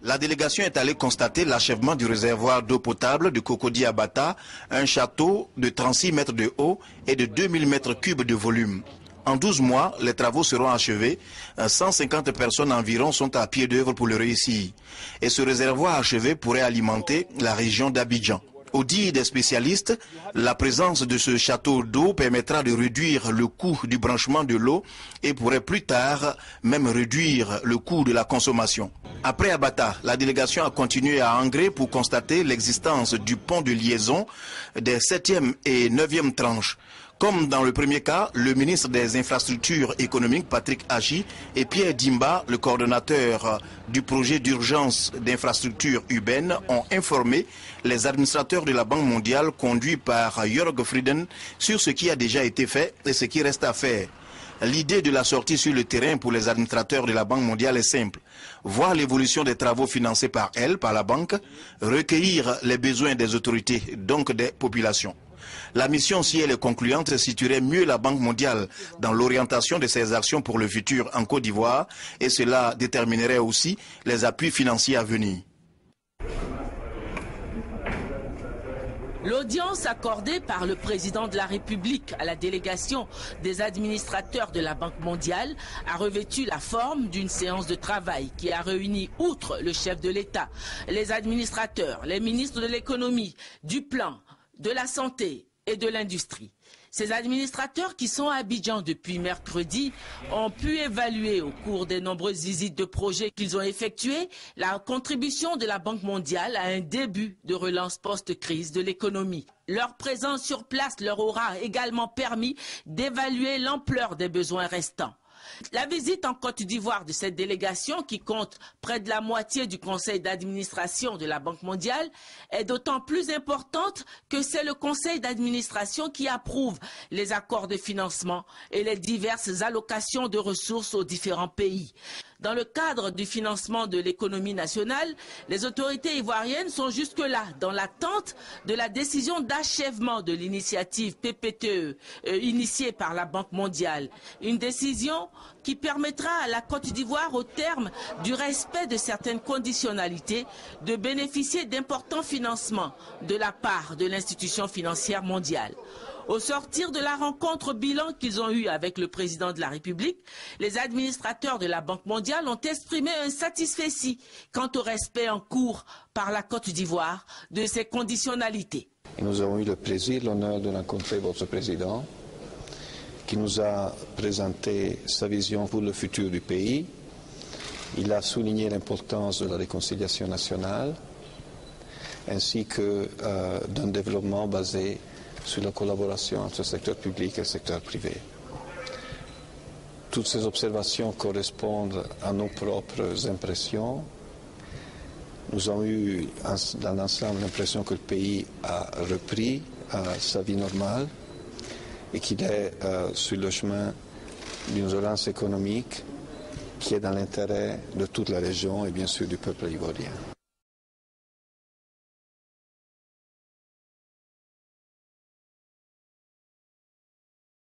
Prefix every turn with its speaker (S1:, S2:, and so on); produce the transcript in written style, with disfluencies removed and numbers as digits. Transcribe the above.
S1: La délégation est allée constater l'achèvement du réservoir d'eau potable de Cocody à Bata, un château de 36 mètres de haut et de 2000 mètres cubes de volume. En 12 mois, les travaux seront achevés. 150 personnes environ sont à pied d'œuvre pour le réussir. Et ce réservoir achevé pourrait alimenter la région d'Abidjan. Au dit des spécialistes, la présence de ce château d'eau permettra de réduire le coût du branchement de l'eau et pourrait plus tard même réduire le coût de la consommation. Après Abata, la délégation a continué à Angré pour constater l'existence du pont de liaison des 7e et 9e tranches. Comme dans le premier cas, le ministre des Infrastructures économiques, Patrick Achi, et Pierre Dimba, le coordonnateur du projet d'urgence d'infrastructures urbaines, ont informé les administrateurs de la Banque mondiale conduits par Jörg Frieden sur ce qui a déjà été fait et ce qui reste à faire. L'idée de la sortie sur le terrain pour les administrateurs de la Banque mondiale est simple. Voir l'évolution des travaux financés par elle, par la banque, recueillir les besoins des autorités, donc des populations. La mission, si elle est concluante, situerait mieux la Banque mondiale dans l'orientation de ses actions pour le futur en Côte d'Ivoire et cela déterminerait aussi les appuis financiers à venir.
S2: L'audience accordée par le président de la République à la délégation des administrateurs de la Banque mondiale a revêtu la forme d'une séance de travail qui a réuni, outre le chef de l'État, les administrateurs, les ministres de l'économie, du plan, de la santé et de l'industrie. Ces administrateurs qui sont à Abidjan depuis mercredi ont pu évaluer au cours des nombreuses visites de projets qu'ils ont effectuées la contribution de la Banque mondiale à un début de relance post-crise de l'économie. Leur présence sur place leur aura également permis d'évaluer l'ampleur des besoins restants. La visite en Côte d'Ivoire de cette délégation, qui compte près de la moitié du conseil d'administration de la Banque mondiale, est d'autant plus importante que c'est le conseil d'administration qui approuve les accords de financement et les diverses allocations de ressources aux différents pays. Dans le cadre du financement de l'économie nationale, les autorités ivoiriennes sont jusque-là dans l'attente de la décision d'achèvement de l'initiative PPTE initiée par la Banque mondiale. Une décision qui permettra à la Côte d'Ivoire, au terme du respect de certaines conditionnalités, de bénéficier d'importants financements de la part de l'institution financière mondiale. Au sortir de la rencontre bilan qu'ils ont eue avec le président de la République, les administrateurs de la Banque mondiale ont exprimé un satisfecit quant au respect en cours par la Côte d'Ivoire de ces conditionnalités.
S3: Et nous avons eu le plaisir, l'honneur de rencontrer votre président, qui nous a présenté sa vision pour le futur du pays. Il a souligné l'importance de la réconciliation nationale, ainsi que d'un développement basé sur la collaboration entre le secteur public et le secteur privé. Toutes ces observations correspondent à nos propres impressions. Nous avons eu dans l'ensemble l'impression que le pays a repris sa vie normale et qu'il est sur le chemin d'une relance économique qui est dans l'intérêt de toute la région et bien sûr du peuple ivoirien.